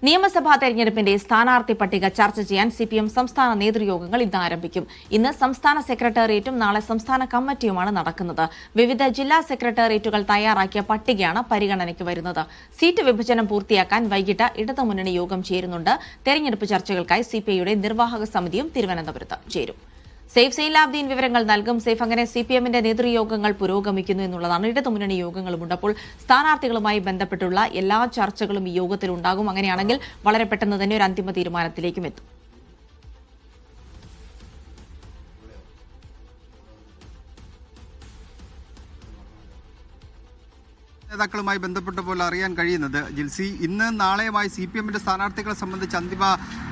നിയമസഭാ തെരഞ്ഞെടുപ്പിന്റെ സ്ഥാനാർത്ഥി പട്ടിക ചർച്ച ചെയ്യാൻ സിപിഎം സംസ്ഥാന നേതൃയോഗങ്ങൾ ഇന്ന് ആരംഭിക്കും. ഇന്ന് സംസ്ഥാന സെക്രട്ടേറിയറ്റും നാളെ സംസ്ഥാന കമ്മിറ്റിയുമാണ് നടക്കുന്നത്. വിവിധ ജില്ലാ സെക്രട്ടേറിയറ്റുകൾ തയ്യാറാക്കിയ പട്ടികയാണ് പരിഗണനയ്ക്ക് വരുന്നത്. സീറ്റ് വിഭജനം പൂർത്തിയാക്കാൻ വൈകിട്ട് ഇടതുമുന്നണി യോഗം ചേരുന്നുണ്ട്. തെരഞ്ഞെടുപ്പ് ചർച്ചകൾക്കായി സിപിഐയുടെ നിർവാഹക സമിതിയും തിരുവനന്തപുരത്ത് ചേരും. സേഫ് സൈലാബ്ദീൻ വിവരങ്ങൾ നൽകും. സേഫ്, അങ്ങനെ സിപിഎമ്മിന്റെ നേതൃയോഗങ്ങൾ പുരോഗമിക്കുന്നു എന്നുള്ളതാണ്. ഇടതുമുന്നണി യോഗങ്ങളുമുണ്ട്. അപ്പോൾ സ്ഥാനാർത്ഥികളുമായി ബന്ധപ്പെട്ടുള്ള എല്ലാ ചർച്ചകളും ഈ യോഗത്തിൽ ഉണ്ടാകും. അങ്ങനെയാണെങ്കിൽ വളരെ പെട്ടെന്ന് തന്നെ ഒരു അന്തിമ തീരുമാനത്തിലേക്കും എത്തും. നേതാക്കളുമായി ബന്ധപ്പെട്ടപ്പോൾ അറിയാൻ കഴിയുന്നത്, ജിൽസി, ഇന്ന് നാളെയുമായി സിപിഎമ്മിന്റെ സ്ഥാനാർത്ഥികളെ സംബന്ധിച്ച് അന്തിമ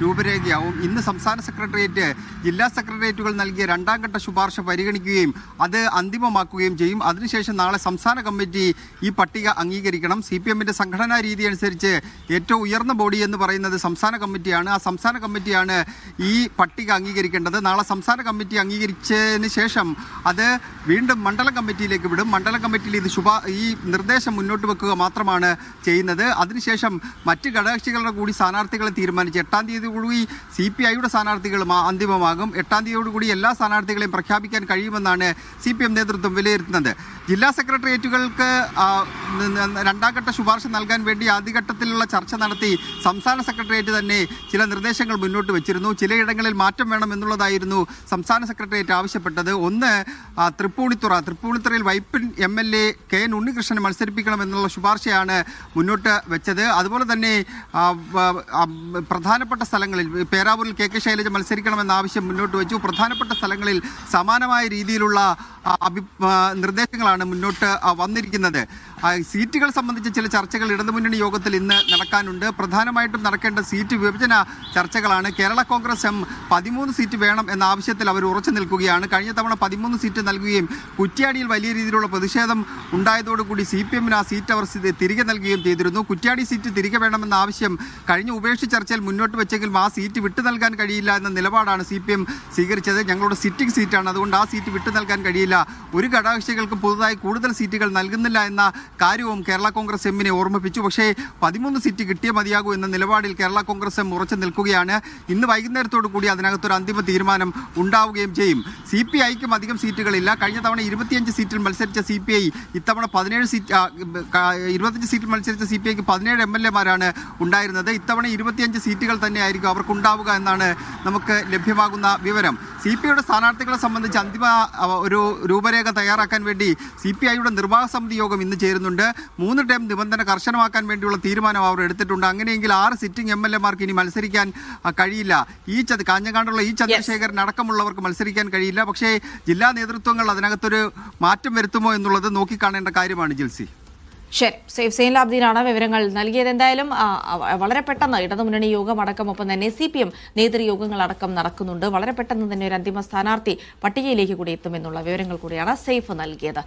രൂപരേഖയാവും. ഇന്ന് സംസ്ഥാന സെക്രട്ടേറിയറ്റ് ജില്ലാ സെക്രട്ടേറിയറ്റുകൾ നൽകിയ രണ്ടാം ഘട്ട ശുപാർശ പരിഗണിക്കുകയും അത് അന്തിമമാക്കുകയും ചെയ്യും. അതിനുശേഷം നാളെ സംസ്ഥാന കമ്മിറ്റി ഈ പട്ടിക അംഗീകരിക്കണം. സിപിഎമ്മിന്റെ സംഘടനാ രീതി അനുസരിച്ച് ഏറ്റവും ഉയർന്ന ബോഡി എന്ന് പറയുന്നത് സംസ്ഥാന കമ്മിറ്റിയാണ്. ആ സംസ്ഥാന കമ്മിറ്റിയാണ് ഈ പട്ടിക അംഗീകരിക്കേണ്ടത്. നാളെ സംസ്ഥാന കമ്മിറ്റി അംഗീകരിച്ചതിന് ശേഷം അത് വീണ്ടും മണ്ഡലം കമ്മിറ്റിയിലേക്ക് വിടും. മണ്ഡലം കമ്മിറ്റിയിൽ ഇത് ഈ നിർദ്ദേശം മുന്നോട്ട് വെക്കുക മാത്രമാണ് ചെയ്യുന്നത്. അതിനുശേഷം മറ്റ് ഘടകകക്ഷികളുടെ കൂടി സ്ഥാനാർത്ഥികളെ തീരുമാനിച്ച് 8-ാം തീയതി കൂടി CPIയുടെ സ്ഥാനാർത്ഥികളും അന്തിമമാകും. 8-ാം തീയതിയോടുകൂടി എല്ലാ സ്ഥാനാർത്ഥികളെയും പ്രഖ്യാപിക്കാൻ കഴിയുമെന്നാണ് CPM നേതൃത്വം വിലയിരുത്തുന്നത്. ജില്ലാ സെക്രട്ടേറിയറ്റുകൾക്ക് രണ്ടാം ഘട്ട ശുപാർശ നൽകാൻ വേണ്ടി ആദ്യഘട്ടത്തിലുള്ള ചർച്ച നടത്തി സംസ്ഥാന സെക്രട്ടേറിയറ്റ് തന്നെ ചില നിർദ്ദേശങ്ങൾ മുന്നോട്ട് വെച്ചിരുന്നു. ചിലയിടങ്ങളിൽ മാറ്റം വേണമെന്നുള്ളതായിരുന്നു സംസ്ഥാന സെക്രട്ടേറിയറ്റ് ആവശ്യപ്പെട്ടത്. ഒന്ന്, തൃപ്പൂണിത്തുറയിൽ വൈപ്പിൻ MLA KN ഉണ്ണികൃഷ്ണനെ മത്സരിപ്പിക്കണമെന്നുള്ള ശുപാർശയാണ് മുന്നോട്ട് വെച്ചത്. അതുപോലെ തന്നെ പ്രധാനപ്പെട്ട സ്ഥലങ്ങളിൽ പേരാവൂരിൽ KK ശൈലജ മത്സരിക്കണമെന്ന ആവശ്യം മുന്നോട്ട് വെച്ചു. പ്രധാനപ്പെട്ട സ്ഥലങ്ങളിൽ സമാനമായ രീതിയിലുള്ള നിർദ്ദേശങ്ങളാണ് മുന്നോട്ട് വന്നിരിക്കുന്നത്. സീറ്റുകൾ സംബന്ധിച്ച ചില ചർച്ചകൾ ഇടതുമുന്നണി യോഗത്തിൽ ഇന്ന് നടക്കാനുണ്ട്. പ്രധാനമായിട്ടും നടക്കേണ്ട സീറ്റ് വിഭജന ചർച്ചകളാണ്. കേരള കോൺഗ്രസ് 13 സീറ്റ് വേണം എന്ന ആവശ്യത്തിൽ അവർ ഉറച്ചു നിൽക്കുകയാണ്. കഴിഞ്ഞ തവണ 13 സീറ്റ് നൽകുകയും കുറ്റ്യാടിയിൽ വലിയ രീതിയിലുള്ള പ്രതിഷേധം ഉണ്ടായതോടുകൂടി CPMന് ആ സീറ്റ് അവർ തിരികെ നൽകുകയും ചെയ്തിരുന്നു. കുറ്റ്യാടി സീറ്റ് തിരികെ വേണമെന്ന ആവശ്യം കഴിഞ്ഞ ഉപേക്ഷ ചർച്ചയിൽ മുന്നോട്ട് വെച്ചെങ്കിലും ആ സീറ്റ് വിട്ടു നൽകാൻ കഴിയില്ല എന്ന നിലപാടാണ് CPM സ്വീകരിച്ചത്. ഞങ്ങളുടെ സിറ്റിംഗ് സീറ്റാണ്, അതുകൊണ്ട് ആ സീറ്റ് വിട്ടു നൽകാൻ കഴിയില്ല. ഒരു ഘടകകക്ഷികൾക്കും പുതുതായി കൂടുതൽ സീറ്റുകൾ നൽകുന്നില്ല എന്ന കാര്യവും കേരള കോൺഗ്രസ് എമ്മിനെ ഓർമ്മിപ്പിച്ചു. പക്ഷേ 13 സീറ്റ് കിട്ടിയേ മതിയാകൂ എന്ന നിലപാടിൽ കേരള കോൺഗ്രസ് എം ഉറച്ചു നിൽക്കുകയാണ്. ഇന്ന് വൈകുന്നേരത്തോടു കൂടി അതിനകത്തൊരു അന്തിമ തീരുമാനം ഉണ്ടാവുകയും ചെയ്യും. CPIക്കും അധികം സീറ്റുകളില്ല. കഴിഞ്ഞ തവണ 25 സീറ്റിൽ മത്സരിച്ച CPI ഇത്തവണ 25 സീറ്റിൽ മത്സരിച്ച CPIക്ക് 17 MLAമാരാണ് ഉണ്ടായിരുന്നത്. ഇത്തവണ 25 സീറ്റുകൾ തന്നെയായിരിക്കും അവർക്കുണ്ടാവുക എന്നാണ് നമുക്ക് ലഭ്യമാകുന്ന വിവരം. CPIയുടെ സ്ഥാനാർത്ഥികളെ സംബന്ധിച്ച് അന്തിമ ഒരു രൂപരേഖ തയ്യാറാക്കാൻ വേണ്ടി CPIയുടെ നിർവാഹക സമിതി യോഗം ഇന്ന് ചേരുന്നുണ്ട്. 3 ടേം നിബന്ധന കർശനമാക്കാൻ വേണ്ടിയുള്ള തീരുമാനം അവർ എടുത്തിട്ടുണ്ട്. അങ്ങനെയെങ്കിൽ 6 സിറ്റിംഗ് MLAമാർക്ക് ഇനി മത്സരിക്കാൻ കഴിയില്ല. കാഞ്ഞങ്ങാടുള്ള ചന്ദ്രശേഖരൻ അടക്കമുള്ളവർക്ക് മത്സരിക്കാൻ കഴിയില്ല. പക്ഷേ ജില്ലാ നേതൃത്വങ്ങൾ അതിനകത്തൊരു മാറ്റം വരുത്തുമോ എന്നുള്ളത് നോക്കിക്കാണേണ്ട കാര്യമാണ് ജിൽസി. ശരി, സേഫ് സൈലാബ്ദീനാണ് വിവരങ്ങൾ നൽകിയത്. എന്തായാലും വളരെ പെട്ടെന്ന് ഇടതുമുന്നണി യോഗം അടക്കം, ഒപ്പം തന്നെ CPM നേതൃയോഗങ്ങൾ അടക്കം നടക്കുന്നുണ്ട്. വളരെ പെട്ടെന്ന് തന്നെ ഒരു അന്തിമ സ്ഥാനാർത്ഥി പട്ടികയിലേക്ക് കൂടി എത്തുമെന്നുള്ള വിവരങ്ങൾ കൂടിയാണ് സേഫ് നൽകിയത്.